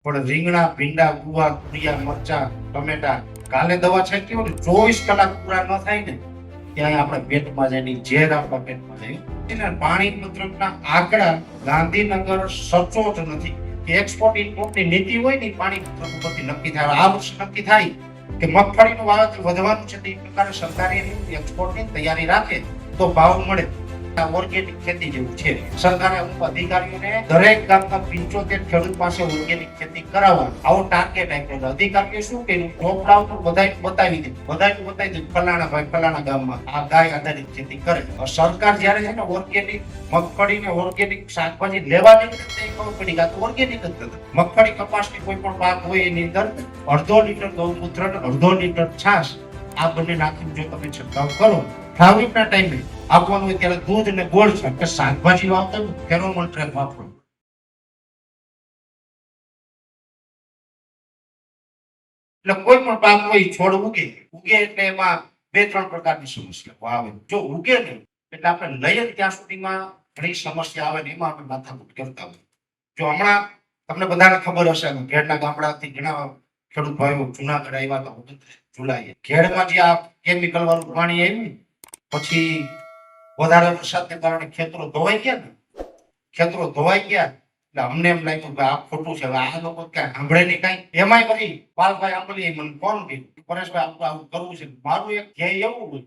પણ રીંગણા ભીંડા ગુવાર તુરિયા મરચા ટમેટા કાલે દવા છાંટી હોય 24 કલાક પૂરા ન થાય ને ત્યાં આપણા પેટમાં જાય ઝેર આપણા પેટમાં જાય. પાણી પત્રકના આંકડા ગાંધીનગર સચોટ નથી કે એક્સપોર્ટ ઇમ્પોર્ટની નીતિ હોય ને પાણી પત્રક ઉપરથી નક્કી થાય. આ વર્ષે નક્કી થાય કે મગફળીનું વાવેતર વધવાનું છે તો એ પ્રકારે સરકારે એક્સપોર્ટની તૈયારી રાખે તો ભાવ મળે. ઓર્ગેનિક ખેતી જેવું છે. સરકારે અમુક અધિકારીઓને દરેક ગામમાં 75 ખેડૂત પાસે ઓર્ગેનિક ખેતી કરાવવા આવો ટાર્ગેટ આપ્યો છે. અધિકારીએ શું કર્યું? ચોપડાઓ પર બધાને બતાવી દીધું ફલાણા ભાઈ ફલાણા ગામમાં આ ગાય આધારિત ખેતી કરે. સરકાર જ્યારે છે ને ઓર્ગેનિક મગફળી ને ઓર્ગેનિક શાકભાજી લેવાની ખબર પડી કે આ તો ઓર્ગેનિક જ નથી. મગફળી કપાસની કોઈ પણ પાક હોય એની અંદર 1/2 લીટર ગૌમૂત્ર અને 1/2 લીટર છાશ આ બંને નાખીને જો તમે છંટકાવ કરો ફ્લાવરિંગના ટાઈમે આપવાનું હોય ત્યારે દૂધ અને ગોળ છે કે શાકભાજી વાવતા ફેરોમોન ટ્રેપ વાપરો. એટલે કોઈ પણ પાક હોય છોડ ઉગે એટલે એમાં 2-3 પ્રકારની સમસ્યાઓ આવે. જો ઉગે નહીં એટલે આપણે લઈએ ત્યાં સુધીમાં ઘણી સમસ્યા આવે ને એમાં આપણે માથાકૂટ કરતા હોય. જો હમણાં તમને બધાને ખબર હશે ઘેડના ગામડાથી ઘણા ખેડૂત ભાઈઓ જુનાગઢ આવ્યા હતા 29 જુલાઈએ. ઘેડમાં જે આ કેમિકલ વાળું પાણી આવ્યું પછી વધારે વરસાદને કારણે ખેતરો ધોવાઈ ગયા એટલે અમને એમ લાગ્યું કે આ ખોટું છે. હવે આ લોકો ક્યાં સાંભળે નહીં કાંઈ. એમાંય પછી પાલભાઈ આંબલી મને ફોન કર્યો, પરેશભાઈ આપણે આવું કરવું છે. મારું એક ધ્યેય એવું હોય,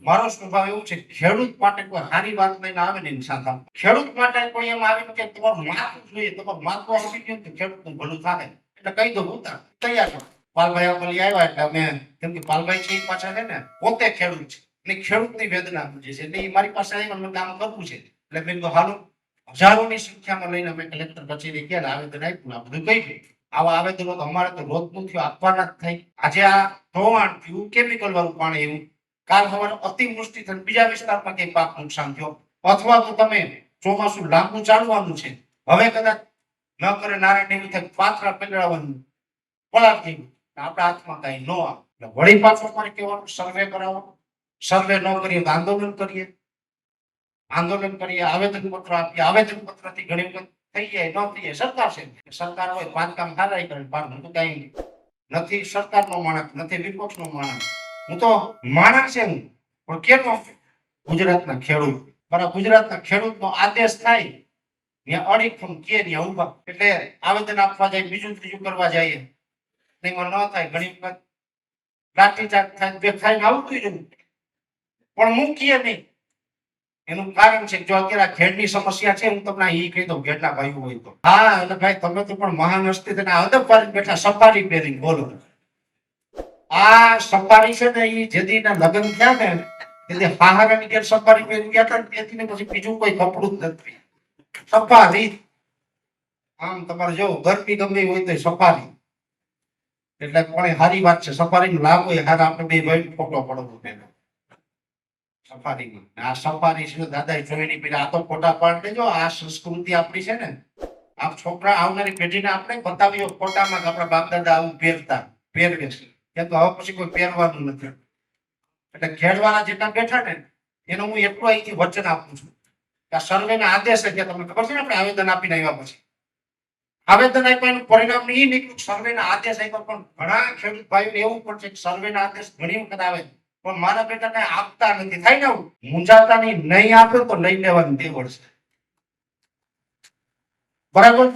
મારો સ્વભાવ એવું છે, ખેડૂત માટે કોઈ સારી વાત લઈને આવે ને એની સાથે ખેડૂત માટે કોઈ એમ આવીને કે તમારું માથું જોઈએ, તમારું માથું આપી ગયું તો ખેડૂતનું ભલું થાય એટલે કહી દો ઉતાર તૈયાર કરો. પાલભાઈ આંબલી આવ્યા એટલે અમે કેમ કે પાલભાઈ છે એ પાછા છે ને પોતે ખેડૂત છે અને ખેડૂતની વેદના સમજે છે એટલે એ મારી પાસે આવીને કામ કરવું છે એટલે મેં કીધું હાલો હજારોની સંખ્યામાં લઈને અમે કલેક્ટર કચેરી ગયા, આવેદન આપ્યું. આ બધું કહી ગયું. આવા આવેદનો તો અમારે તો રોજનું થયું, આપવાના જ થાય. આજે આ ધોવાણ થયું, કેમિકલ વાળું પાણી એવું, કાલ સવારે અતિવૃષ્ટિ થઈને બીજા વિસ્તારમાં કઈ પાક નુકસાન થયો, અથવા તો તમે ચોમાસું લાંબુ ચાલવાનું છે, હવે કદાચ ન કરે નારાયણ એવું થાય પાથરા પકડાવવાનું પલાર થઈ ગયું, આપણા હાથમાં કઈ ન આવે. વળી પાછું અમારે કહેવાનું સર્વે કરાવો, સર્વે ન કરીએ તો આંદોલન કરીએ, આવેદન પત્ર આપીએ. આવેદન પત્ર થી ઘણી વખત થઈ જાય ન થઈ જાય. સરકાર છે, સરકાર હોય બાંધકામ સારા કરે, હું તો કઈ નથી સરકારનો માણસ, નથી વિપક્ષનો માણસ, હું તો માણસ છે. હું પણ કેનો ગુજરાતના ખેડૂત, બરાબર ગુજરાતના ખેડૂતનો આદેશ થાય ત્યાં અડીખમ કે ત્યાં ઉભા એટલે આવેદન આપવા જાય, બીજું ત્રીજું કરવા જઈએ એમાં ન થાય. ઘણી વખત લાઠીચાર્જ થાય, દેખાઈને આવતું જ પણ મૂકીએ નહીં. એનું કારણ છે જો અત્યારે ખેડની સમસ્યા છે, હું તમને એ કહી દઉં ઘેડના ભાઈઓ હોય તો, હા એટલે ભાઈ તમે તો પણ મહાન હસ્તી તેને હદપ પાડીને બેઠા સફારી પહેરીને બોલો. આ સફારી છે ને એ જેદીના લગ્ન થયા ને તેથી હાહારાની ઘેર સફારી પહેરી ગયા હતા તેથી ને પછી બીજું કોઈ કપડું જ નથી. સફારી આમ તમારે જો ગરમી ગમે હોય તો સફારી એટલે પણ સારી વાત છે. સફારીનો લાભ હોય હારા આપણે બે ભાઈ ફોટો પડવો પેલો સફારીમાં. આ સફારી છે દાદા જોઈની પેલા આ તો ફોટા પાડ દેજો. આ સંસ્કૃતિ આપણી છે ને, આ છોકરા આવનારી પેઢીને આપણે બતાવીએ ફોટામાં કે આપણા બાપ દાદા આવું પહેરતા પહેરવે છે, કેમ કે હવે પછી કોઈ પહેરવાનું નથી. એટલે ખેડવાના જેટલા બેઠા ને એનો હું એટલું અહીંથી વચન આપું છું કે આ સર્વેના આદેશ છે. તમને ખબર છે ને આપણે આવેદન આપીને આવ્યા પછી આવેદન આપ્યાનું પરિણામ નહીં નીકળ્યું, સર્વેના આદેશ આપ્યા. પણ ઘણા ખેડૂત ભાઈઓને એવું પણ છે કે સર્વેના આદેશ ઘણી વખત આવે પણ મારા બેટા કઈ આપતા નથી. થાય ને મૂંઝાતા નહીં આપે તો લઈ લેવાનું તેવડ છે, બરાબર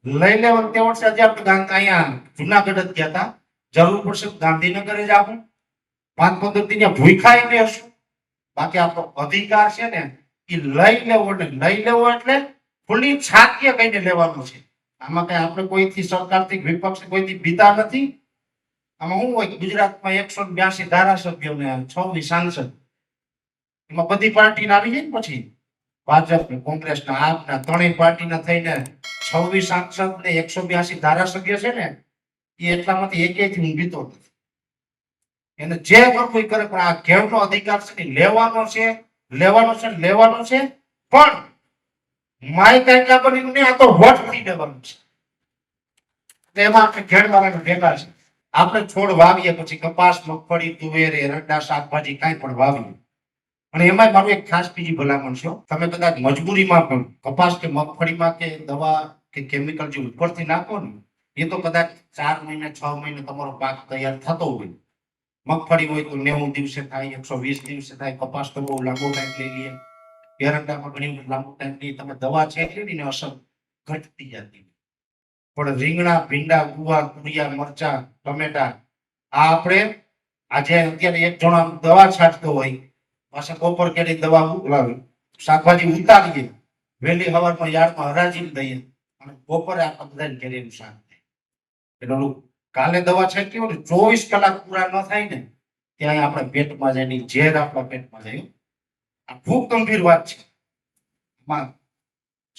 લઈ લેવાનું તેવડ છે. હજી આપણે અહીંયા જુનાગઢ જ ગયા હતા, જરૂર પડશે ગાંધીનગર જ આવું 5-15 દી ભૂખાઈ બેસું. બાકી આપણો અધિકાર છે ને એ લઈ લેવો એટલે ખુલ્લી છાતીએ કહીને લેવાનું છે. આમાં કઈ આપણે કોઈથી સરકારથી વિપક્ષ કોઈથી બીતા નથી. આમાં શું હોય ગુજરાતમાં 182 ધારાસભ્યો ને 26 સાંસદ, એમાં બધી પાર્ટી આવી જાય ને પછી ભાજપ ને કોંગ્રેસ ના આપના ત્રણેય પાર્ટીના થઈને 26 સાંસદ ને 182 ધારાસભ્ય છે ને એ એટલામાંથી એકેયથી હું બીતો નથી. એને જે કોઈ કરે પણ આ ઘેરનો અધિકાર છે લેવાનો છે પણ માય કાયદા બનીને આ તો વોટ કરી દેવાનું છે. એમાં આપણે ઘેર વાળાને ભેગા છે. આપણે છોડ વાવીએ પછી કપાસ, મગફળી, તુવેર, એરંડા, શાકભાજી કાંઈ પણ વાવીએ. અને એમાં મારું એક ખાસ બીજી ભલામણ છે, તમે કદાચ મજબૂરીમાં પણ કપાસ કે મગફળીમાં કે દવા કે કેમિકલ જે ઉપરથી નાખો ને એ તો કદાચ 4 મહિને 6 મહિને તમારો પાક તૈયાર થતો હોય. મગફળી હોય તો 90 દિવસે થાય, 120 દિવસે થાય. કપાસ તો બહુ લાંબો ટાઈમ લઈ લઈએ. એરંડામાં ઘણી વખત લાંબો ટાઈમ લઈએ. તમે દવા છેટલી ને અસર ઘટતી જતી. પણ રીંગણા, ભીંડા, ગુવાર, તુરિયા, મરચા, ટમેટા આ આપણે આજે અત્યારે એક જણો દવા છાંટતો હોય, પાછા કોપર કેરી દવા શાકભાજી ઉતારીએ, વહેલી સવારમાં યાર્ડમાં હરાજી દઈએ અને બપોરે આપણે બધાને કેરીનું શાક થાય. એટલે કાલે દવા છાંટી હોય ને 24 કલાક પૂરા ન થાય ને ત્યાં આપણા પેટમાં જાય, ઝેર આપણા પેટમાં જાય. આ ખૂબ ગંભીર વાત છે.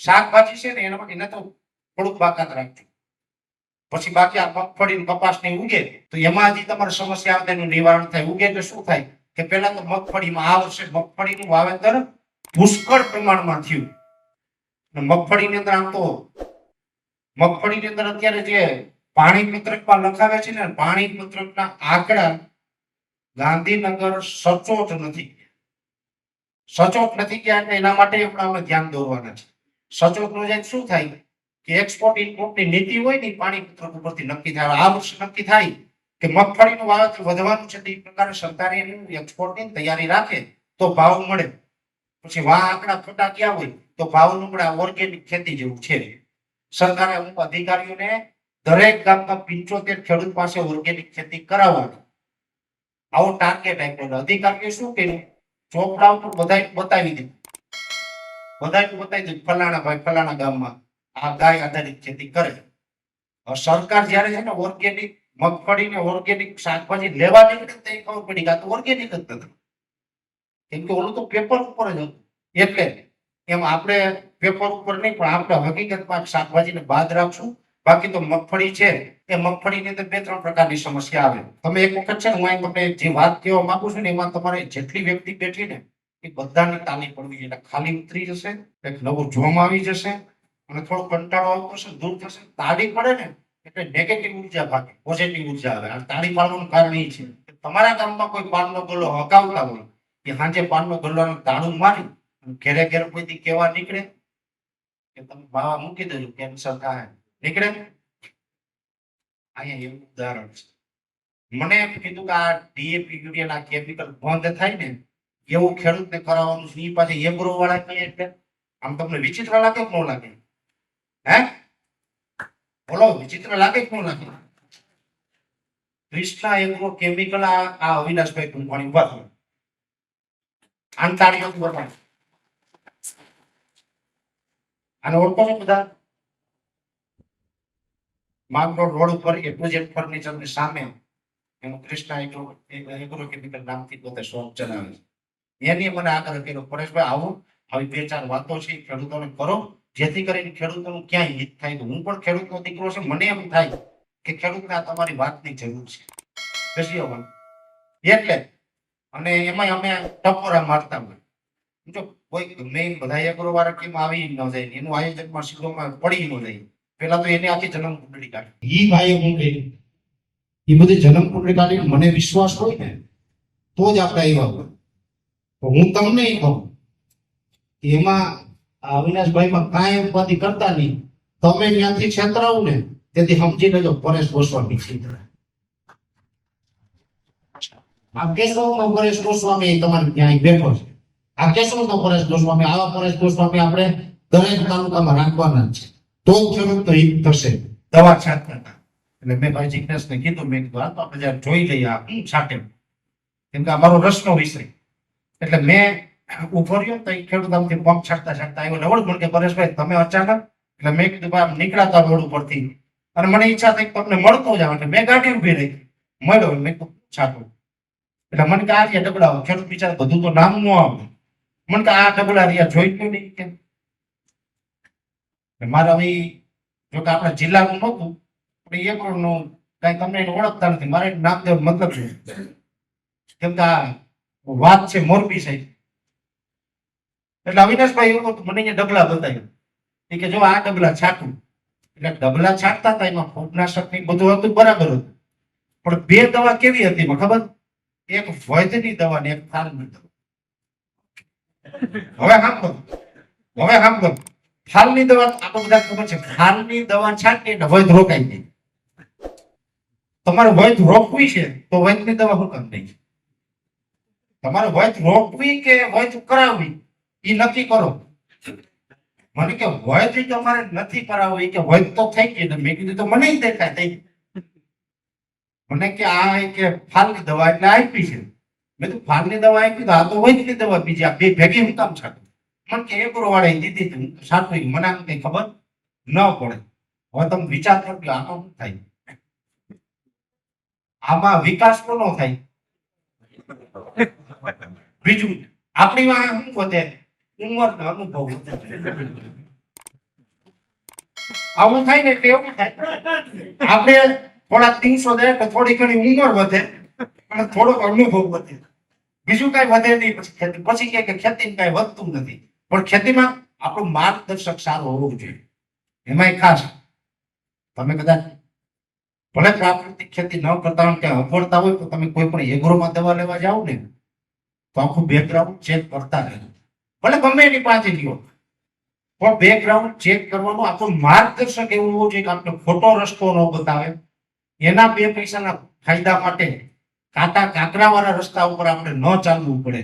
શાકભાજી છે ને એને તો થોડુંક બાકાત રાખજો. પછી બાકી આ મગફળી કપાસ ને ઉગે તો એમાં હજી તમારે સમસ્યા આવે એનું નિવારણ થાય. ઉગે એટલે શું થાય કે પેલા તો મગફળીમાં આ વર્ષે મગફળીનું વાવેતર પુષ્કળ પ્રમાણમાં થયું. મગફળીની અંદર આમ તો મગફળીની અંદર અત્યારે જે પાણી પત્રકમાં લખાવે છે ને, પાણી પત્રકના આંકડા ગાંધીનગર સચોટ નથી. સચોટ નથી ગયા એટલે એના માટે આપણે ધ્યાન દોરવાના છે. સચોટ નો જાય શું થાય કે એક્સપોર્ટ ઇમ્પોર્ટની નીતિ હોય ને પાણી પત્રક ઉપરથી નક્કી થાય. આ વર્ષે નક્કી થાય કે મગફળીનું વાવેતર વધવાનું છે, એ પ્રકારે સરકારે એની એક્સપોર્ટની તૈયારી રાખે તો ભાવ મળે. પછી વાહ આંકડા ખોટા ગયા હોય તો ભાવનું પણ ઓર્ગેનિક ખેતી જેવું છે. સરકારે અમુક અધિકારીઓને દરેક ગામમાં 75 ખેડૂત પાસે ઓર્ગેનિક ખેતી કરાવવાની આવો ટાર્ગેટ આપ્યો. અધિકારીઓ શું કર્યું, ચોપડા ઉપર બધાય બતાવી દીધું. બધાય બતાવી દીધું ફલાણા ભાઈ ફલાણા ગામમાં આ ગાય આધારિત ખેતી કરે. સરકાર જયારે છે ને ઓર્ગેનિક મગફળી ને ઓર્ગેનિક શાકભાજી લેવા નીકળે તો ખબર પડી કે આ તો ઓર્ગેનિક જ નથી. કેમ કે ઓલું તો પેપર ઉપર જ હતું. એટલે એમ આપણે પેપર ઉપર નહીં પણ આપણે હકીકતમાં શાકભાજીને બાદ રાખશું. બાકી તો મગફળી છે એ મગફળીની અંદર 2-3 પ્રકારની સમસ્યા આવે. તમે એક વખત છે ને હું તમને જે વાત કહેવા માંગુ છું ને એમાં તમારે જેટલી વ્યક્તિ બેઠી ને એ બધાની તાલી પડવી જોઈએ. ખાલી ઉતરી જશે, એક નવું જોમ આવી જશે અને થોડો કંટાળો આવતો હશે, દૂર થશે. તાળી પડે ને એટલે નેગેટિવ ઉર્જા ભાગે, પોઝિટિવ ઉર્જા આવે. અને તાળી પાડવાનું કારણ એ છે કે તમારા ગામમાં કોઈ પાનનો ગલ્લો હકાવતા હોય કે સાંજે પાનનો ગલ્લાનું તાળું મારી ઘેરે ઘેર કોઈથી કેવા નીકળે કે તમે બાવા મૂકી દેજો કેન્સર થાય નીકળે. અહીંયા એવું ઉદાહરણ છે. મને એમ કીધું કે આ ડીએપી યુરિયાના કેમિકલ બંધ થાય ને એવું ખેડૂતને કરાવવાનું છે. એ પાછી એગ્રો વાળા કહે એટલે આમ તમને વિચિત્ર લાગે કે ન લાગે? હે બોલો, વિચિત્ર લાગે કે ન લાગે? ક્રિષ્ના એગ્રો કેમિકલ આ અવિનાશભાઈ કુંભાણી ઉભા થયો આંતાળીઓ બતાવે. અને ઓળખો છો બધા? માંગરોળ રોડ ઉપર એપ્રોજેક્ટ ફર્નિચરની સામે એનું ક્રિષ્ના એગ્રો કેમિકલ નામથી પોતે શોપ ચલાવે છે. એની મને આગ્રહ કર્યો, પરેશભાઈ આવો આવી 2-4 વાતો છે ખેડૂતોને કરો જેથી કરીને ખેડૂતોનું ક્યાંય હિત થાય. હું પણ ખેડૂતનો દીકરો છે, મને એમ થાય કે ખેડૂતને આ તમારી વાતની જરૂર છે. એટલે અને એમાં અમે ટપોરા મારતા હોય. જો કોઈ ગમે બધા એગ્રો વાળા કેમ આવી ન જાય, એનું આયોજનમાં સીધોમાં પડી ન જાય. પેલા તો એને આખી જન્મ કુંડળી કાઢી. ઈ ભાઈ હું કહી એ બધી જન્મ કુંડળી કાઢી મને વિશ્વાસ હોય ને તો જ આપણે આવ્યા હોય. તો હું તમને કહું એમાં અવિનાશભાઈમાં કાંઈ ઉપાધિ કરતા નહીં. તમે ત્યાંથી છેતરાવું ને તેથી સમજી લેજો પરેશ ગોસ્વામી છેતરે. આ કેશવનો પરેશ ગોસ્વામી તમારે ત્યાં બેઠો છે. આ કેશવનો પરેશ ગોસ્વામી, આવા પરેશ ગોસ્વામી આપણે દરેક તાલુકામાં રાખવાના છે. તો ખેડૂત હિત થશે. દવા છાંટતા એટલે મેં ભાઈ જિજ્ઞેશને કીધું, મેં કીધું આ તો આપણે જયારે જોઈ લઈએ આ છાંટે, કેમ કે અમારો રસનો વિષય. એટલે મેં ઉભો રહ્યો તો ખેડૂત આમથી પંપ છાંટતા છાંટતા આવ્યો નવળ મને કે પરેશભાઈ તમે અચાનક. એટલે મેં કીધું ભાઈ આમ નીકળાતા રોડ ઉપરથી અને મને ઈચ્છા થઈ તમને મળતો જાવ એટલે મેં ગાડી ઉભી રહી. મળ્યો મેં છાંટો એટલે મને કે આ ડબડા ખેડૂત બિચારા બધું તો નામ ન આવે. મને કે આ ડબડા રહ્યા જોઈ નહીં કેમ મારે હવે જો કે આપણા જિલ્લાનું નહોતું પણ એગ્રોનું કઈ તમને એને ઓળખતા નથી. મારે નામ દેવ મતલબ છે કેમ કે આ વાત છે મોરબી સાહેબ. એટલે અવિનાશભાઈ એવું હતું મને અહીંયા ડબલા બતાવ્યું કે જો આ ડબલા છાંટું. એટલે ડબલા છાંટતા હતા એમાં ફૂગનાશક ની બધું હતું બરાબર હતું પણ 2 દવા કેવી હતી એમાં ખબર? એક વૈદ્યની દવા ને એક થાલની દવા. હવે સાંભળો થાલની દવા આપણે બધા ખબર છે. થાલની દવા છાંટી એટલે વૈધ રોકાઈ ગઈ. તમારે વૈધ રોકવી છે તો વૈધની દવા શું કામ નહીં? તમારે વૈધ રોકવી કે વૈધ કરાવવી એ નક્કી કરો. મને કે વૈધ તમારે નથી કરાવવી કે વૈધ તો થઈ ગઈ ને મેં કીધું તો મને દેખાય થઈ. મને કે આ કે ફાલની દવા એટલે આપી છે. મેં તો ફાલની દવા આપી તો આ તો વૈધની દવા બીજી આ બે ભેગી હું કામ છાટું? મને કે એગ્રો વાળા દીધી હતી સાચું મને આમ કઈ ખબર ન પડે. હવે તમે વિચાર કરજો આમાં શું થાય? આમાં વિકાસ કોનો થાય? બીજું આપણી માં શું વધે? ઉંમર નો અનુભવ વધે. આવું થાય ને એટલે એવું થાય આપણે થોડા દિવસો દે તો થોડી ઘણી ઉંમર વધે અને થોડોક અનુભવ વધે. બીજું કઈ વધે નહીં. પછી ખેતી પછી કે ખેતી કઈ વધતું નથી. પણ ખેતીમાં આપણું માર્ગદર્શક સારું હોવું જોઈએ. એમાંય ખાસ તમે કદાચ ભલે પ્રાકૃતિક ખેતી ન કરતા હોય કે અફોડતા હોય તો તમે કોઈ પણ એગ્રોમાં દવા લેવા જાઓ ને તો આખું બેકગ્રાઉન્ડ ચેક કરતા રહેજો. ભલે ગમે એની પાસે લ્યો પણ બેકગ્રાઉન્ડ ચેક કરવાનું આપણું માર્ગદર્શક એવું હોવું જોઈએ કે આપણે ખોટો રસ્તો ન બતાવે. એના બે પૈસાના ફાયદા માટે કાંટા કાંકરા વાળા રસ્તા ઉપર આપણે ન ચાલવું પડે,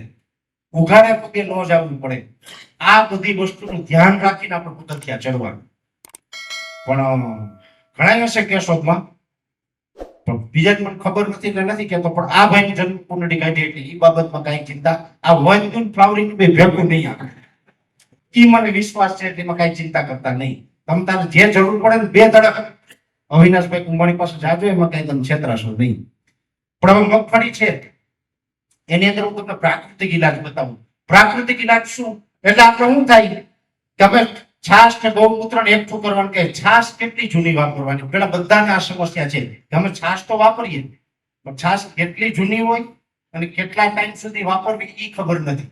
ઉઘાડે પગે ન જવું પડે. આ બધી વસ્તુનું ધ્યાન રાખીને આપણે પગથિયા ચડવાનું. પણ ઘણા હશે કેશોદમાં પણ બીજા મને ખબર નથી એટલે નથી કેતો. પણ આ ભાઈની જન્મ કુંડળી કાઢી એટલે એ બાબતમાં કઈ ચિંતા આ વન ફ્લાવરિંગ બે ભેગું નહીં આવે એ મને વિશ્વાસ છે. એમાં કઈ ચિંતા કરતા નહીં. તમે તારે જે જરૂર પડે ને બે ધડક અવિનાશભાઈ કુંભાણી પાસે જાજો એમાં કઈ તમે છેતરાશો નહીં. પણ હવે મગફળી છે એની અંદર હું તમને પ્રાકૃતિક ઈલાજ બતાવું. પ્રાકૃતિક ઈલાજ શું એટલે આપણે શું થાય કે અમે છાસ કે ગૌમૂત્ર ને એકઠું કરવાનું કે છાસ કેટલી જૂની વાપરવાની? પેલા બધાને આ સમસ્યા છે કે અમે છાસ તો વાપરીએ પણ છાસ કેટલી જૂની હોય અને કેટલા ટાઈમ સુધી વાપરવી એ ખબર નથી.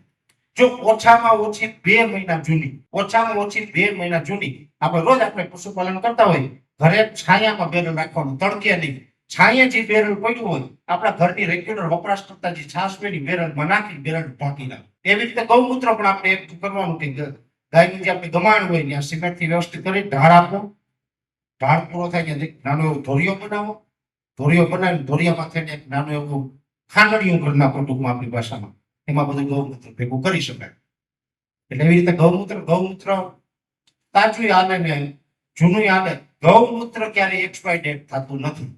જો ઓછામાં ઓછી 2 મહિના જૂની, ઓછામાં ઓછી 2 મહિના જૂની આપણે રોજ આપણે પશુપાલન કરતા હોય ઘરે છાયામાં બેરલ રાખવાનું, તડકે નહીં. છાંયે જે બેરલ પડ્યું હોય આપણા ઘરની રેગ્યુલર વપરાશ કરતા જે છાસ હોય બેરલમાં નાખી બેરલ ઢાંકી નાખે. એવી રીતે ગૌમૂત્ર પણ આપણે એકઠું કરવાનું કે ગાયનું જે આપણે ગમાણ હોય ત્યાં સિમેન્ટથી વ્યવસ્થિત કરી ઢાળ આપો. ઢાળ પૂરો થાય ત્યાં નાનો એવો ધોરિયો બનાવો. ધોરિયો બનાવી ધોરિયામાં થઈને એક નાનું એવું ખાંડણીયું કરી નાખો ટૂંકમાં આપણી ભાષામાં. એમાં બધું ગૌમૂત્ર ભેગું કરી શકાય. એટલે એવી રીતે ગૌમૂત્ર તાજું હાલે ને જૂનું હાલે. ગૌમૂત્ર ક્યારેય એક્સપાયર ડેટ થતું નથી.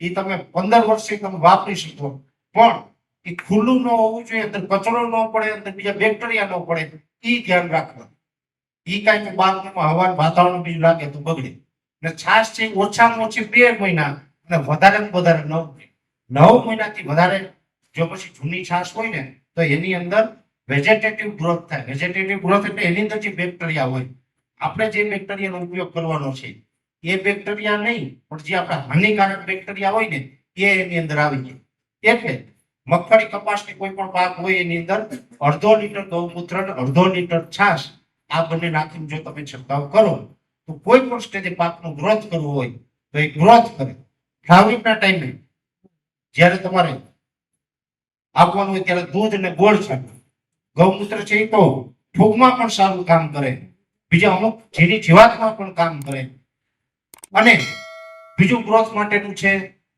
એ તમે 15 વર્ષથી તમે વાપરી શકો પણ એ ખુલ્લું ન હોવું જોઈએ. અંદર કચરો ન પડે, અંદર બીજા બેક્ટેરિયા ન પડે એ ધ્યાન રાખવાનું. એ કઈ બાથરૂમમાં હવા વાતાવરણ બીજું લાગે તો બગડે. એટલે છાસ છે ઓછામાં ઓછી 2 મહિના અને વધારે 9 મહિનાથી વધારે જો પછી જૂની છાસ હોય ને તો એની અંદર વેજીટેટિવ ગ્રોથ થાય. વેજીટેટિવ ગ્રોથ એટલે એની અંદર જે બેક્ટેરિયા હોય આપણે જે બેક્ટેરિયાનો ઉપયોગ કરવાનો છે એ બેક્ટેરિયા નહીં પણ જે આપણા હાનિકારક બેક્ટેરિયા હોય ને એ એની અંદર આવી જાય. એટલે મગફળી કપાસની કોઈ પણ પાક હોય એની અંદર 1/2 લીટર ગૌમૂત્ર અને 1/2 લીટર છાસ આ બંને નાખીને જો તમે છંટકાવ કરો તો કોઈ પણ સ્ટેજે પાકનો ગ્રોથ કરવો હોય તો એ ગ્રોથ કરે. ફ્લાવરિંગના ટાઈમે જ્યારે તમારે આપવાનું હોય ત્યારે દૂધ અને ગોળ છાંટો. ગૌમૂત્ર છે એ તો ફૂગમાં પણ સારું કામ કરે, બીજા અમુક ઝીણી જીવાતમાં પણ કામ કરે. અને બીજું ગ્રોથ માટેનું છે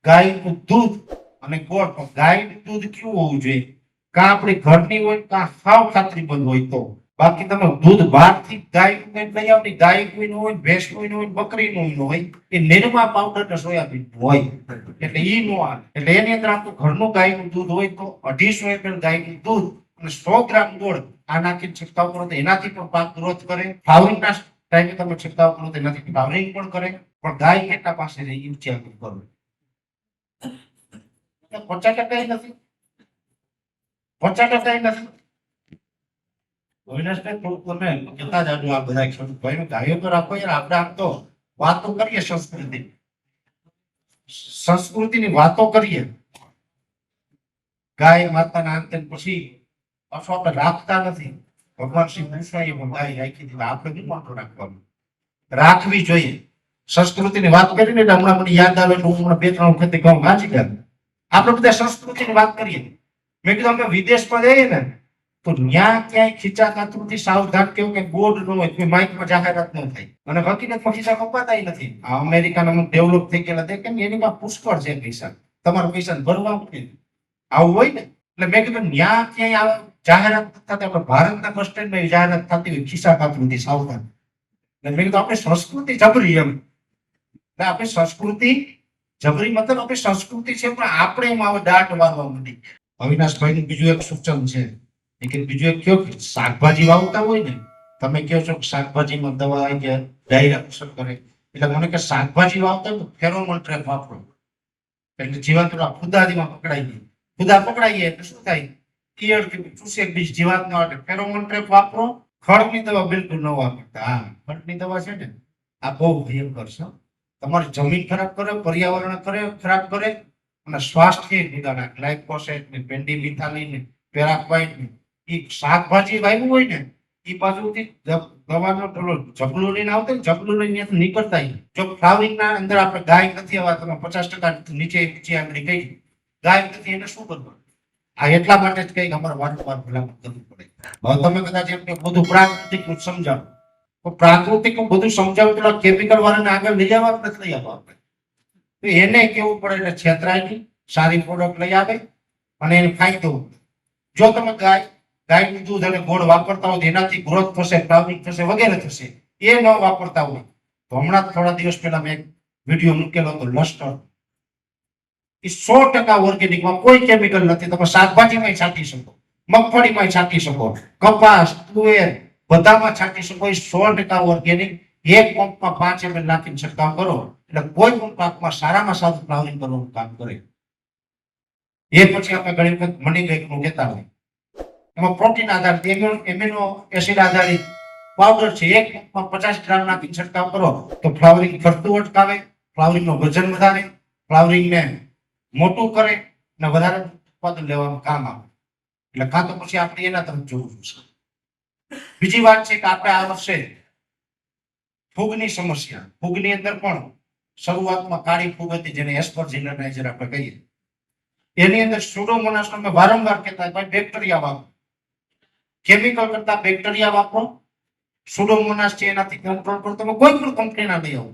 ગાયનું દૂધ અને ગોળ. ગાયનું દૂધ કેવું હોવું જોઈએ? કાં આપણી ઘરની હોય કાં સાવ ખાતરી બંધ હોય તો. બાકી તમે દૂધ બહારથી ગાયનું લઈ આવો ને ગાયનું હોય, ભેંસનું હોય, બકરીનું હોય એ નિરમા પાવડર ને સોયાબીન હોય એટલે ઈ નો આવે. એટલે એની અંદર આપણું ઘરનું ગાયનું દૂધ હોય તો 250 ml ગાયનું દૂધ અને 100 ગ્રામ ગોળ આ નાખીને છંટકાવ કરો તો એનાથી પણ પાક ગ્રોથ કરે. ફ્લાવરિંગના ટાઈમે તમે છંટકાવ કરો તો એનાથી ફ્લાવરિંગ પણ કરે. પણ ગાય કેટલા પાસે છે એ વિચાર કરો. 50% નથી, 50% નથી. અવિનાશભાઈ થોડુંક તમે કહેતા જાજો આ બધા ખેડૂત ભાઈઓ ગાયો તો રાખો યાર. આપણે આમ તો વાતો કરીએ સંસ્કૃતિની વાતો કરીએ ગાય માતાના અંતે પછી પાછું આપણે રાખતા નથી. ભગવાન શ્રી કૃષ્ણએ પણ ગાય રાખી દીધી. આપણે શું વાતો રાખવાનું? રાખવી જોઈએ. સંસ્કૃતિની વાત કરીને એટલે હમણાં મને યાદ આવે એટલે હું હમણાં 2-3 વખત ગામ વાંચી ગયા. આપણે બધા સંસ્કૃતિની વાત કરીએ. મેં કીધું અમે વિદેશમાં જઈએ ને તો ન્યા ક્યાંય ખીચા કાતરુંથી સાવધાન કેવું કે બોર્ડ ન હોય કોઈ માઇકમાં જાહેરાત ન થાય અને હકીકતમાં ખીચા કપાતા નથી. આ અમેરિકાના અમુક ડેવલપ થઈ ગયેલા તે કેમ એની માં પુષ્કળ છે પૈસા, તમારા પૈસા ભરવા નથી આવું હોય ને. એટલે મેં કીધું ન્યા ક્યાંય આ જાહેરાત થતા આપણે ભારતના બસ સ્ટેન્ડમાં જાહેરાત થતી હોય ખિસ્સા કાતરુંથી સાવધાન. એટલે મેં કીધું આપણી સંસ્કૃતિ જબરી એમ, એટલે આપણી સંસ્કૃતિ જબરી મતલબ આપણી સંસ્કૃતિ છે પણ આપણે એમાં હવે દાટ મારવા માંડી. અવિનાશભાઈ નું બીજું એક સૂચન છે કે બીજું એક કયો કે શાકભાજી વાવતા હોય ને, તમે કહો છો કે શાકભાજીમાં દવા કે ડાયરા અસર કરે, એટલે મને કે શાકભાજી વાવતા હોય તો ફેરોમોન ટ્રેપ વાપરો, એટલે જીવાતોડા ખુદાદીમાં પકડાઈ જાય. ખુદા પકડાઈ જાય એટલે શું થાય, કીયળ કે ચૂસેક બીજ જીવાત ન આવે. ફેરોમોન ટ્રેપ વાપરો. ખડની દવા બિલકુલ ન વાપરતા. હા, ખડની દવા છે ને આ બહુ ભયંકર છે. તમારી જમીન ખરાબ કરે, પર્યાવરણ ખરાબ કરે અને સ્વાસ્થ્ય બિગાડે. ગ્લાયકોસેટ ને પેન્ડિમિથાલિન ને પેરાક્વાઇટ ને એ શાકભાજી વાવ્યું હોય ને એ બાજુથી દવાનો પેલો જબલું લઈને આવતો ને, જબલું લઈને નીકળતા. જો ફ્લાવરિંગ ના અંદર આપણે ગાય નથી આવવા, તમે 50% નીચે આંગળી કઈ ગાય નથી, એને શું કરવું? આ એટલા માટે જ કઈ અમારે વારંવાર ભલામણ કરવું પડે. હવે તમે કદાચ એમ કે બધું પ્રાકૃતિક સમજાવો, તો પ્રાકૃતિક બધું સમજાવું પેલા કેમિકલ વાળાને આગળ લઈ જવા નથી લઈ આવવા આપણે. તો એને કેવું પડે એટલે છેતરાય નહીં, સારી પ્રોડક્ટ લઈ આવે અને એને ફાયદો. જો તમે ગાયનું દૂધ અને ગોળ વાપરતા હોય એનાથી ગ્રોથ થશે, ફ્લાવરિંગ થશે, વગેરે થશે. એ ન વાપરતા હોય તો હમણાં થોડા દિવસ પહેલા મેં એક વિડીયો મૂકેલો હતો લસ્ટર. એ 100% ઓર્ગેનિકમાં કોઈ કેમિકલ નથી. તમે શાકભાજીમાં છાંટી શકો, મગફળીમાં છાંટી શકો, કપાસ, તુવેર બધામાં છાંટી શકો. એ 100% ઓર્ગેનિક. એક પંપમાં 5 ml નાખીને છંટકાવ કરો એટલે કોઈ પણ પાકમાં સારામાં સારું ફ્લાવરિંગ કરવાનું કામ કરે. એ પછી આપણે ઘણી વખત મની બેગનું કહેતા હોય, એમાં પ્રોટીન આધારિત એમિનો એસિડ આધારિત પાવડર છે. એક પંપમાં 50 ગ્રામ નાખીને છંટકાવ કરો તો ફ્લાવરિંગ ફરતું અટકાવે, ફ્લાવરિંગનું વજન વધારે, ફ્લાવરિંગને મોટું કરે અને વધારે ઉત્પાદન લેવામાં કામ આવે. એટલે કાં તો પછી આપણે એના તરફ જોવું છે. બીજી વાત છે કે આપણે આ વર્ષે ફૂગની સમસ્યા, ફૂગની અંદર પણ શરૂઆતમાં કાળી ફૂગ હતી જેને એસ્પરજીલનાઇઝર આપણે કહીએ. એની અંદર સ્યુડોમોનાસ અમે વારંવાર કહેતા ભાઈ બેક્ટેરિયા વાપરો, કેમિકલ કરતા બેક્ટેરિયા વાપરો. સ્યુડોમોનાસ છે એનાથી કંટ્રોલ કરો. તમે કોઈ પણ કંપનીના લઈ આવો,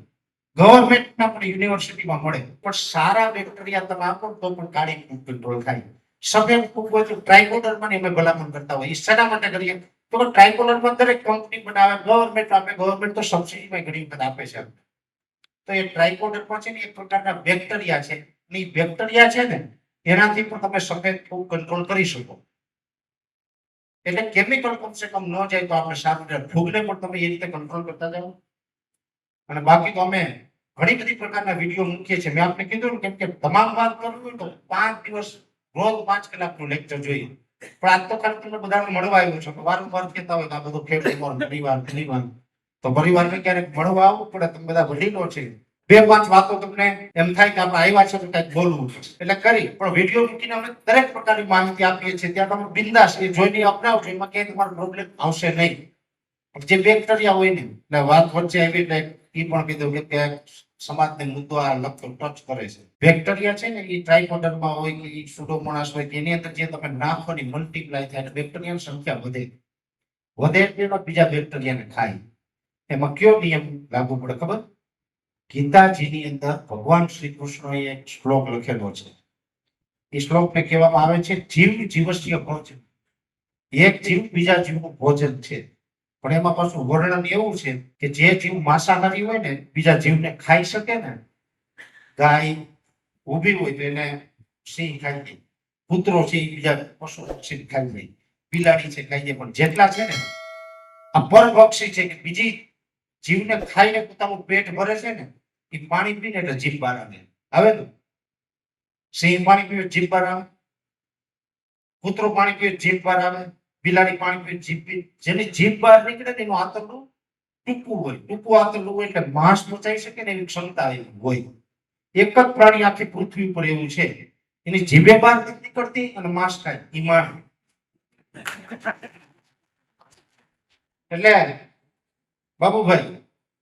ગવર્મેન્ટના પણ યુનિવર્સિટીમાં મળે, પણ સારા બેક્ટેરિયા તમે આપો તો પણ કાળી ફૂગ કંટ્રોલ થાય. સફેદ ફૂગ હોય તો ટ્રાઇકોડર્માની અમે ભલામણ કરતા હોય. એ શેના માટે કરીએ તો ટ્રાઇકોડર્મા દરેક કંપની બનાવે, ગવર્મેન્ટ આપે, ગવર્મેન્ટ તો સબસિડીમાં ઘણી વખત આપે છે. તો એ ટ્રાઇકોડર્મા છે ને એક પ્રકારના બેક્ટેરિયા છે. એ બેક્ટેરિયા છે ને એનાથી પણ તમે સફેદ ફૂગ કંટ્રોલ કરી શકો. એટલે કેમિકલ કમસે કમ ન જાય તો આપણે સારું રહે. ફૂગને પણ તમે એ રીતે કંટ્રોલ કરતા જાઓ. અને બાકી તો અમે ઘણી બધી પ્રકારના વિડીયો મૂકીએ છીએ. મેં આપને કીધું ને કેમ કે તમામ વાત કરવી હોય તો 5 દિવસ રોજ 5 કલાકનું લેક્ચર જોઈએ. પણ આજ તો ખાલી તમે બધાને મળવા આવ્યો છો, વારંવાર કહેતા હોય કે આ બધું પરિવાર તો પરિવારને ક્યારેક મળવા આવવું પડે. તમે બધા વડીલો છે, 2-5 વાતો તમને એમ થાય કે આપણે આવ્યા છે તો કંઈક બોલવું એટલે કરી. પણ વિડીયો મૂકીને અમે દરેક પ્રકારની માહિતી આપીએ છીએ. ત્યાં તમે બિંદાસ એ જોઈને અપનાવજો, એમાં ક્યાંય તમારો પ્રોબ્લેમ આવશે નહીં. જે બેક્ટેરિયા હોય ને એટલે વાત વચ્ચે આવી એટલે એ પણ કીધું કે સમાજને મુદ્દો આ લગતો ટચ કરે છે. બેક્ટેરિયા છે ને એ ટ્રાઇકોડર્મા હોય કે એ સ્યુડોમોનાસ હોય, એની અંદર જે તમે નાખો ને મલ્ટીપ્લાય થાય એટલે બેક્ટેરિયાની સંખ્યા વધે એટલે બીજા બેક્ટેરિયાને ખાય. એમાં કયો નિયમ લાગુ પડે ખબર? ગીતાજીની અંદર ભગવાન શ્રી કૃષ્ણએ એક શ્લોક લખેલો છે. એ શ્લોકને કહેવામાં આવે છે જીવ જીવસ્ય ભોજન. એક જીવ બીજા જીવનું ભોજન છે. પણ એમાં પાછું વર્ણન એવું છે કે જે જીવ માંસાહારી હોય ને બીજા જીવને ખાઈ શકે ને, ગાય ઊભી હોય તો એને સિંહ ખાઈ જાય, કૂતરો છે એ બીજા પશુ પક્ષી ખાઈ જાય, બિલાડી છે ખાઈ જાય. પણ જેટલા છે ને આ પરભક્ષી છે કે બીજી જીવને ખાઈને પોતાનું પેટ ભરે છે ને, એ પાણી પીને એટલે જીભ બહાર આવે ને. સિંહ પાણી પીવે જીભ બહાર આવે, કૂતરો પાણી પીવે જીભ બહાર આવે, બિલાડી પાણી પીવે જીભ પી. જેની જીભ બહાર નીકળે તેનું આંતરડું ટૂંકું હોય. ટૂંકું આંતરડું હોય એટલે માંસ પચાવી શકે ને એવી ક્ષમતા હોય. એક જ પ્રાણી આખી પૃથ્વી ઉપર એવું છે, એની જીભે બહાર નથી નીકળતી અને માંસ ખાય એ માણસ. એટલે બાબુભાઈ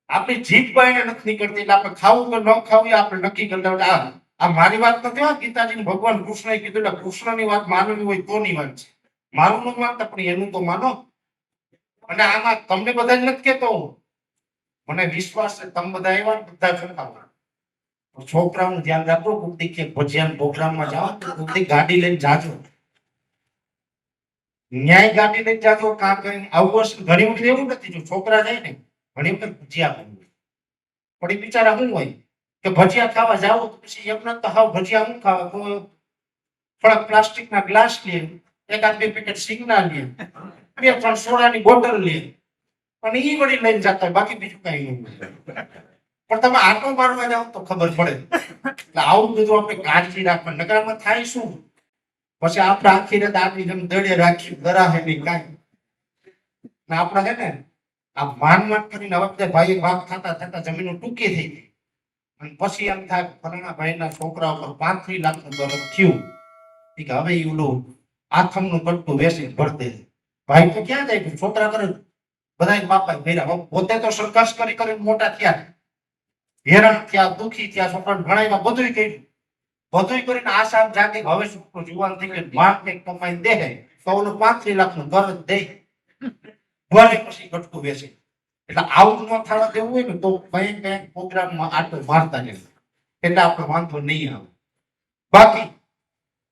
આપણી જીભ બાઈને નથી નીકળતી એટલે આપણે ખાવું કે ન ખાવું આપણે નક્કી કરતા. આ મારી વાત નથી, ગીતાજી ભગવાન કૃષ્ણએ કીધું એટલે કૃષ્ણની વાત માનવી હોય તોની વાત છે. મારું ન માનતા પણ એનું તો માનો. અને આમાં તમને બધા નથી કેતો, મને વિશ્વાસ છે તમે બધા એવા બધા સરખાવવા. છોકરાઓનું ધ્યાન રાખો. કુદીક કે ભજીયાના પ્રોગ્રામમાં જાઓ તો કુદીક ગાડી લઈને જાજો. ન્યાય ગાડી લઈને જાજો. કામ કરીને આવું હશે. ઘણી વખત એવું નથી, જો છોકરા જાય ને ઘણી વખત ભજીયા બનવું પણ એ બિચારા શું હોય કે ભજીયા ખાવા જાવ તો પછી એમને તો હાવ ભજીયા શું ખાવા, તો થોડાક પ્લાસ્ટિકના ગ્લાસ લે, એકાદ બે પેકેટ સિંગના લે, બે ત્રણ સોડાની બોટલ લે અને ઈ વળી લઈને જતા હોય, બાકી બીજું કઈ નહીં. પણ તમે આટો મારવા જાવ તો ખબર પડે. એટલે આવું બધું આપણે કાળજી રાખવા. નગરમાં થાય શું પછી આપણે આખી રાત આપણી જેમ દડે રાખી દરાહે નહીં કાંઈ. ને આપણે છે ને આ માન કરીને હવે બધા ભાઈ ભાગ થતા થતા જમીનો ટૂંકી થઈ ગઈ. અને પછી એમ થાય ફલાણા ભાઈના છોકરા ઉપર 35 લાખનું દરદ થયું કે હવે એ ઓલું આથમનું કટકું વેસી ભર દે. ભાઈ તો ક્યાં જાય, છોકરા કરે બધા બાપા ભેરા. પોતે તો સરઘસ કરી કરીને મોટા થયા, હેરાન થયા, દુખી થયા, છોકરાને ભણાવ્યા, બધું કર્યું. બધું કરીને આશા જાગે હવે છોકરો જુવાન થઈ ગયો, માં કંઈક કમાઈને દે તો ઓલું 35 લાખનું દરદ દે ભલે પછી કટકું વેસી. એટલે આવું ન થવા દેવું હોય ને તો કઈ કઈ પ્રોગ્રામમાં આટો મારતા જાય એટલે આપણે વાંધો નહીં આવે. બાકી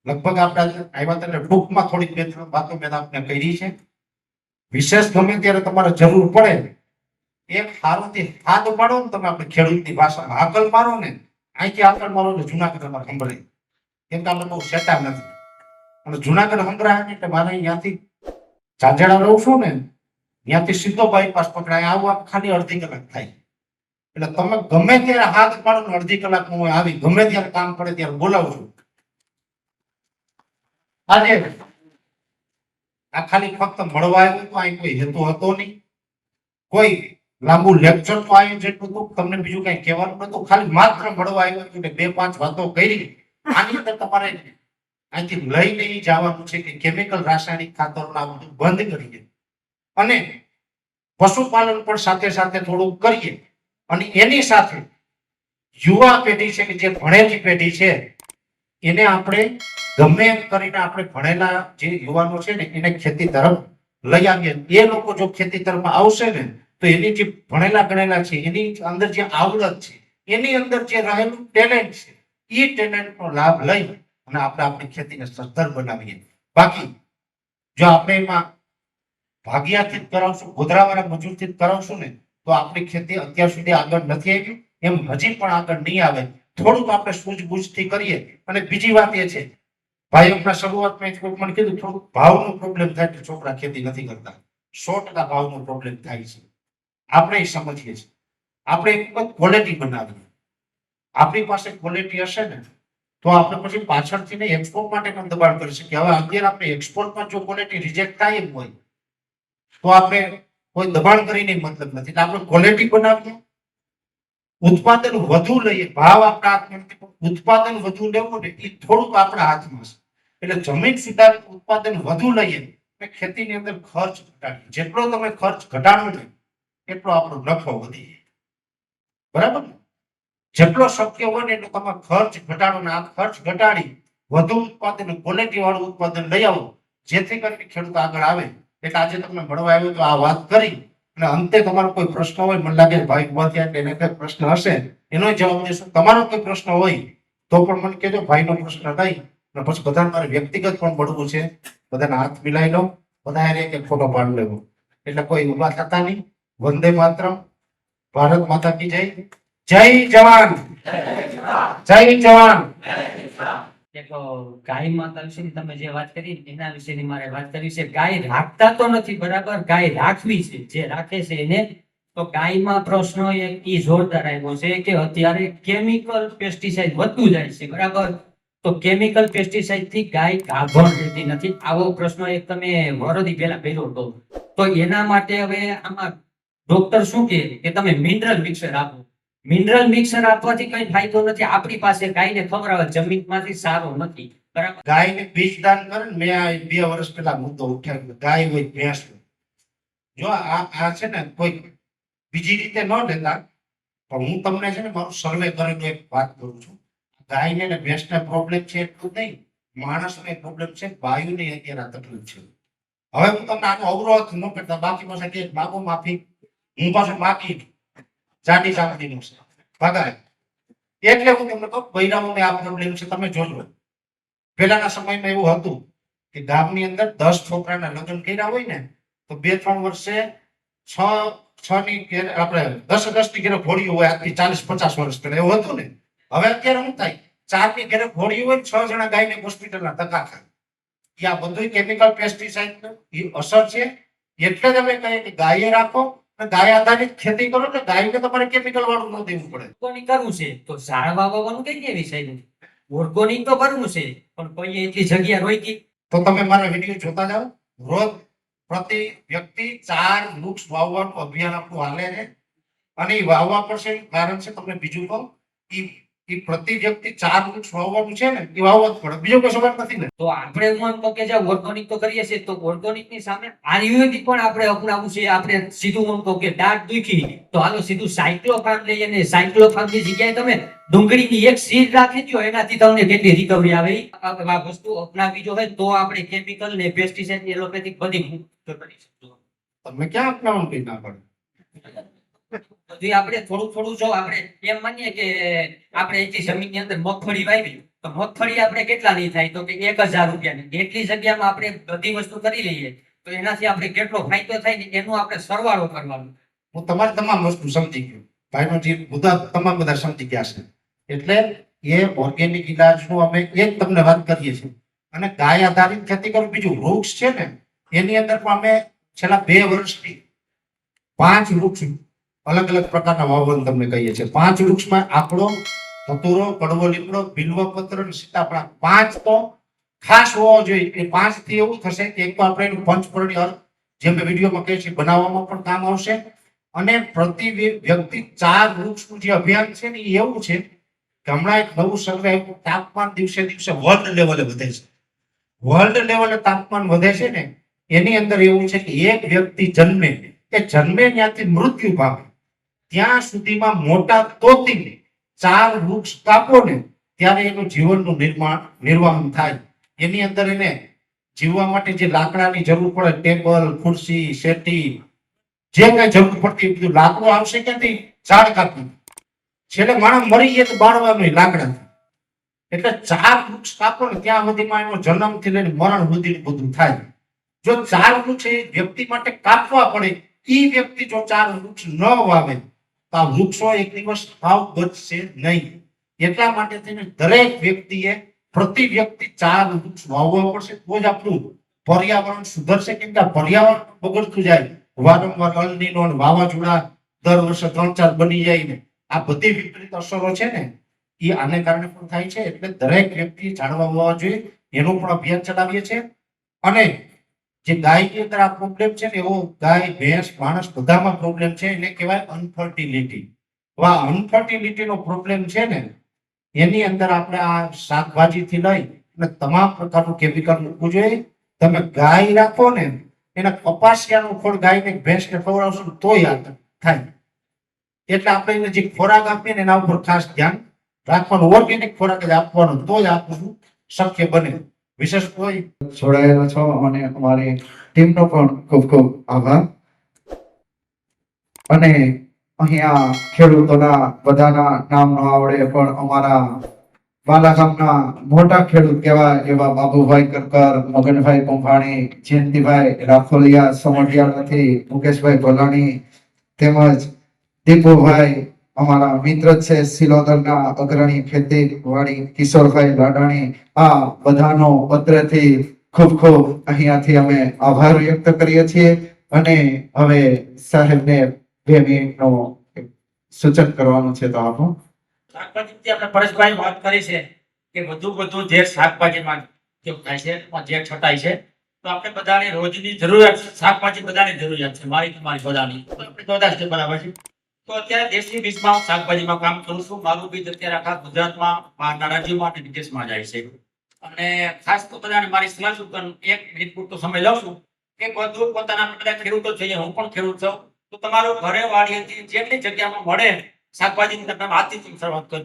લગભગ આપણે આવ્યા ત્યારે ટૂંકમાં થોડીક બે ત્રણ વાતો મેં આપણે કરી છે. વિશેષ ગમે ત્યારે તમારે જરૂર પડે એક સારુંથી હાથ પાડો ને તમે આપણે ખેડૂતની ભાષામાં હાકલ મારો ને, અહીંથી હાકલ મારો એટલે જુનાગઢ અમારે સંભળાય. કેમ કે આપણે બહુ સેટા નથી અને જુનાગઢ સંભળાય એટલે મારે અહીંયાથી ઝાંઝેડા રહું છું ને ત્યાંથી સીધો બાયપાસ પકડાય આવવા ખાલી અડધી કલાક થાય. એટલે તમે ગમે ત્યારે હાથ પાડો ને અડધી કલાકમાં હું આવી ગમે ત્યારે કામ પડે ત્યારે બોલાવું છું. આજે આ ખાલી ફક્ત મળવા આવ્યું તો અહીં કોઈ હેતુ હતો નહીં, કોઈ લાંબુ લેક્ચર તો આવ્યું જેટલું તમને બીજું કઈ કહેવાનું નતું, ખાલી માત્ર મળવા આવ્યું એટલે 2-5 વાતો કરી. આની અંદર તમારે અહીંથી લઈને જવાનું છે કે કેમિકલ રાસાયણિક ખાતરના બધું બંધ કરીએ અને પશુપાલન પણ સાથે સાથે થોડું કરીએ. અને એની સાથે યુવા પેઢી છે કે જે ભણેલી પેઢી છે એને આપણે ગમે એમ કરીને આપણે ભણેલા જે યુવાનો છે ને એને ખેતી તરફ લઈ આવીએ. એ લોકો જો ખેતી તરફ આવશે ને તો એની જે ભણેલા ગણેલા છે એની અંદર જે આવડત છે, એની અંદર જે રહેલું ટેલેન્ટ છે, એ ટેલેન્ટનો લાભ લઈ અને આપણે આપણી ખેતીને સદ્ધર બનાવીએ. બાકી જો આપણે એમાં ભાગિયાથી જ કરાવશું, ગોધરાવાળા મજૂરથી જ કરાવશું ને તો આપણી ખેતી અત્યાર સુધી આગળ નથી આવી, એમ હજી પણ આગળ નહીં આવે. થોડુંક આપણે સૂઝબૂઝથી કરીએ. અને બીજી વાત એ છે, ભાઈઓના શરૂઆતમાં મને કીધું થોડુંક ભાવનો પ્રોબ્લેમ થાય તો છોકરા ખેતી નથી કરતા. 100% ભાવનો પ્રોબ્લેમ થાય છે. આપણે એ સમજીએ છીએ. આપણે એક વખત ક્વોલિટી બનાવીએ. આપણી પાસે ક્વોલિટી હશે ને તો આપણે પછી પાછળથી ને એક્સપોર્ટ માટે પણ દબાણ કરી શકીએ. હવે અત્યારે આપણે એક્સપોર્ટમાં જો ક્વોલિટી રિજેક્ટ થાય એમ હોય તો આપણે કોઈ દબાણ કરીને મતલબ નથી. એટલે આપણે ક્વોલિટી બનાવીએ, ઉત્પાદન વધુ લઈએ. ભાવ આપણા હાથમાં નથી, ઉત્પાદન વધુ લેવું ને એ થોડુંક આપણા હાથમાં છે. એટલે જમીન સુધારી ઉત્પાદન વધુ લઈએ અને ખેતીની અંદર ખર્ચ ઘટાડીએ. જેટલો તમે ખર્ચ ઘટાડો ને એટલો આપણો નફો વધી જાય. બરાબર ને? જેટલો શક્ય હોય ને એટલો તમે ખર્ચ ઘટાડો ને આ ખર્ચ ઘટાડી વધુ ઉત્પાદન, ક્વોલિટી વાળું ઉત્પાદન લઈ આવો જેથી કરીને ખેડૂત આગળ આવે. એટલે આજે તમને મળવા આવ્યો તો આ વાત કરી અને અંતે તમારો કોઈ પ્રશ્ન હોય, મને લાગે ભાઈ ઉભા થયા એટલે એને કઈ પ્રશ્ન હશે એનો જવાબ દેશું. તમારો કોઈ પ્રશ્ન હોય તો પણ મને કહેજો, ભાઈનો પ્રશ્ન નહીં. અને પછી બધાને મારે વ્યક્તિગત પણ મળવું છે, બધાને હાથ મિલાઈ લો, બધા એક ફોટો પાડી લેવો. એટલે કોઈ ઉભા થતા નહીં. વંદે માતરમ. ભારત માતા કી જય. જય જવાન, જય જવાન. ગાય માતા વિશે તમે જે વાત કરી એના વિશેની મારે વાત કરવી છે. ગાય રાખતા તો નથી બરાબર, ગાય રાખવી છે. જે રાખે છે એને તો ગાયમાં પ્રશ્ન એક ઈ જોરદાર આવ્યો છે કે અત્યારે કેમિકલ પેસ્ટિસાઇડ વધતું જાય છે બરાબર. તો કેમિકલ પેસ્ટિસાઇડ થી ગાય ગાભણ રહેતી નથી. આવો પ્રશ્ન એક તમે વરદી પહેલા કર્યો હતો. તો એના માટે હવે આમાં ડોક્ટર શું કહે કે તમે મિનરલ મિક્સર આપો. મિનરલ મિક્સર આપવાથી કઈ ફાયદો નથી. આપણી પાસે ગાયને ખવડાવે જમીનમાંથી સારો નથી બરાબર. ગાયને બીજ દાન કરે ને, મેં આ 2 વર્ષ પહેલા મુદ્દો ઉઠાવ્યો. ગાય હોય ભેંસ હોય, જો આ છે ને કોઈ બીજી રીતે ન લેતા, પણ હું તમને છે ને મારું સર્વે કરેલું એક વાત કરું છું. ગાયને ને ભેંસને પ્રોબ્લેમ છે એટલું નહીં, માણસને પ્રોબ્લેમ છે, વાયુની અત્યારે તકલીફ છે. હવે હું તમને આનો અવરોધ ન કરતા બાકી પાસે કે માગો માફી હું પાસે માગી જાડી જામડીનું છે ભગાય. એટલે હું તમને કહું બૈરાઓને આ પ્રોબ્લેમ છે. તમે જોજો પહેલાના સમયમાં એવું હતું કે ગામની અંદર 10 છોકરાના લગ્ન કર્યા હોય ને તો 2-3 વર્ષે છ ની આપણે 10 ની ઘરે ઘોડીઓ હોય આજથી 40-50 વર્ષ પહેલા એવું હતું ને. હવે અત્યારે શું થાય 4 ની ઘરે ઘોડીઓ હોય 6 જણા ગાયને હોસ્પિટલના ધક્કા ખાય. આ બધું કેમિકલ પેસ્ટિસાઇડ અસર છે. એટલે જ અમે કહીએ કે ગાય રાખો અને ગાય આધારિત ખેતી કરો એટલે ગાયને તમારે કેમિકલ વાળું ન દેવું પડે. ઓર્ગોનિક કરવું છે તો ઝાડવા વાવવાનું કઈ વિષય નથી. ઓર્ગોનિક તો કરવું છે પણ કોઈ એટલી જગ્યા રોકી. તો તમે મારા વિડીયો જોતા જાઓ. રોજ પ્રતિ વ્યક્તિ 4 વૃક્ષ વાવવાનું અભિયાન આપણું હાલે છે અને એ વાવવા પડશે. કારણ છે તમને બીજું કહું એ પ્રતિ વ્યક્તિ 4 વૃક્ષ વાવવાનું છે ને એ વાવવા જ પડે. બીજો કોઈ સવાલ નથી ને. તો આપણે એમ કહો કે જે ઓર્ગોનિક તો કરીએ છીએ તો ઓર્ગોનિક ની સામે આયુર્વેદિક પણ આપણે અપનાવવું છે. આપણે સીધું એમ કહો કે દાંત દુખી તો હાલો સીધું સાયક્લોફાર્મ લઈએ ને સાયક્લોફાર્મ ની જગ્યાએ તમે ડુંગળીની એક સીડ રાખી દો એનાથી તમને કેટલી રિકવરી આવે. આ વસ્તુ અપનાવવી જોઈએ તો આપણે કેમિકલ ને પેસ્ટિસાઇડ એલોપેથિક બધી મુક્ત કરી શકીશું. તમે ક્યાં અપનાવવાનું કઈ ના પડે. બધું આપણે થોડું જો આપણે એમ માનીએ કે આપણે એટલી જમીનની અંદર મગફળી વાવી તો મગફળી આપણે કેટલાની થાય તો કે 1000 રૂપિયાની. એટલી જગ્યામાં આપણે બધી વસ્તુ કરી લઈએ તો એનાથી આપણે કેટલો ફાયદો થાય ને એનો આપણે સરવાળો કરવાનો. હું તમારી તમામ વસ્તુ સમજી ગયો. ભાઈનો જે મુદ્દા તમામ બધા સમજી ગયા છે. એટલે એ ઓર્ગેનિક ઇલાજનું અમે એ જ તમને વાત કરીએ છીએ. અને ગાય આધારિત ખેતી કરું. બીજું વૃક્ષ છે ને એની અંદર પણ અમે છેલ્લા 2 વર્ષથી 5 વૃક્ષ અલગ અલગ પ્રકારના વાવવાનું તમને કહીએ છીએ. 5 વૃક્ષમાં આકડો, ધતુરો, કડવો લીમડો, બિલ્વપત્ર અને સીતાફળ 5 તો ખાસ હોવો જોઈએ. એ 5 થી એવું થશે કે એક તો આપણે એનું પંચપર્ણી અર્થ જે મેં વિડીયોમાં કહે છે બનાવવામાં પણ કામ આવશે. અને પ્રતિ વ્યક્તિ 4 વૃક્ષનું જે અભિયાન છે ને એ એવું છે કે હમણાં એક નવું સર્વે આવ્યું. તાપમાન દિવસે દિવસે વર્લ્ડ લેવલે વધે છે. વર્લ્ડ લેવલે તાપમાન વધે છે ને એની અંદર એવું છે કે એક વ્યક્તિ જન્મે ત્યાંથી મૃત્યુ પામે ત્યાં સુધીમાં મોટા તોતીને 4 વૃક્ષ કાપો ને ત્યારે એનું જીવનનું નિર્વાહ થાય. એની અંદર એને જીવવા માટે જે લાકડાની જરૂર પડે ટેબલ, ખુરશી, સેટી જે કઈ જરૂર પડતી બધું લાકડું આવશે ક્યાંથી? ઝાડ કાપી. છેલ્લે માણસ મરી જાય તો બાળવાનું લાકડાથી. એટલે 4 વૃક્ષ કાપો ને ત્યાં સુધીમાં એનો જન્મથી લઈને મરણ સુધી બધું થાય. જો 4 વૃક્ષ એ વ્યક્તિ માટે કાપવા પડે એ વ્યક્તિ જો 4 વૃક્ષ ન વાવે તો આ વૃક્ષો એક દિવસ ભાવ બચશે નહીં. એટલા માટે થઈને દરેક વ્યક્તિએ પ્રતિ વ્યક્તિ 4 વૃક્ષ વાવવા પડશે તો જ આપણું પર્યાવરણ સુધરશે. કેમ કે પર્યાવરણ બગડતું જાય. વારંવાર અલ નીનો અને વાવાઝોડા દર વર્ષે 3-4 બની જાય ને આ બધી વિપરીત અસરો છે ને એ આને કારણે પણ થાય છે. એટલે દરેક વ્યક્તિ ઝાડવા વાવવા જોઈએ. એનું પણ અભિયાન ચલાવીએ છીએ. અને જે ગાયની અંદર આ પ્રોબ્લેમ છે ને એવો ગાય, ભેંસ, માણસ બધામાં પ્રોબ્લેમ છે. એને કહેવાય અનફર્ટિલિટી. આ અનફર્ટિલિટીનો પ્રોબ્લેમ છે ને એની અંદર આપણે આ શાકભાજીથી લઈ અને તમામ પ્રકારનું કેમિકલ મૂકવું જોઈએ. તમે ગાય રાખો ને એના કપાસિયાનું ખોળ ગાયને ભેંસને ખવડાવશો તોય આ થાય. એટલે આપણે એને જે ખોરાક આપીએ ને એના ઉપર ખાસ ધ્યાન રાખવાનું. ઓર્ગેનિક ખોરાક જ આપવાનો તો જ આપણું શક્ય બને. વિશેષ કોઈ જોડાયેલા છો અને અમારી ટીમનો પણ ખૂબ ખૂબ આભાર. અને અહીંયા ખેડૂતોના બધાના નામ ન આવડે પણ અમારા બાલા ગામના મોટા ખેડૂત કહેવાય એવા બાબુભાઈ કરકર, મગનભાઈ કુંભાણી, જયંતિભાઈ રાખોલિયા સમઢિયાળાથી, મુકેશભાઈ ભલાણી તેમજ દીપુભાઈ અમારા મિત્ર જ છે સિલોદરના અગ્રણી ખેતીવાડી કિશોરભાઈ લાડાણી. આ બધાનો પત્રથી ખૂબ ખૂબ અહીંયાથી અમે આભાર વ્યક્ત કરીએ છીએ. અને હવે સાહેબને 2 મિનિટનું સૂચન કરવાનું છે તો આપો. શાકભાજી આપણે પરેશભાઈ વાત કરી છે કે વધુ જે શાકભાજીમાં ઉપયોગ થાય છે જે છટાય છે તો આપણે બધાની રોજની જરૂરિયાત શાકભાજી બધાની જરૂરિયાત છે. મારી તમારી બધાની તો આપણે બધા છે બરાબર છે. તો અત્યારે દેશી બીજમાં શાકભાજીમાં કામ કરું છું. મારું બીજ અત્યારે આખા ગુજરાતમાં, બહારના રાજ્યોમાં અને વિદેશમાં જાય છે. અને ખાસ તો બધાને મારી સલાહ શું કરું, 1 મિનિટ પૂરતો સમય લઉં છું કે બધું પોતાના બધા ખેડૂતો છે, હું પણ ખેડૂત છું, તો તમારું ઘરે વાડીએથી જેટલી જગ્યામાં મળે શાકભાજીની તમે હાથથી શરૂઆત કરો.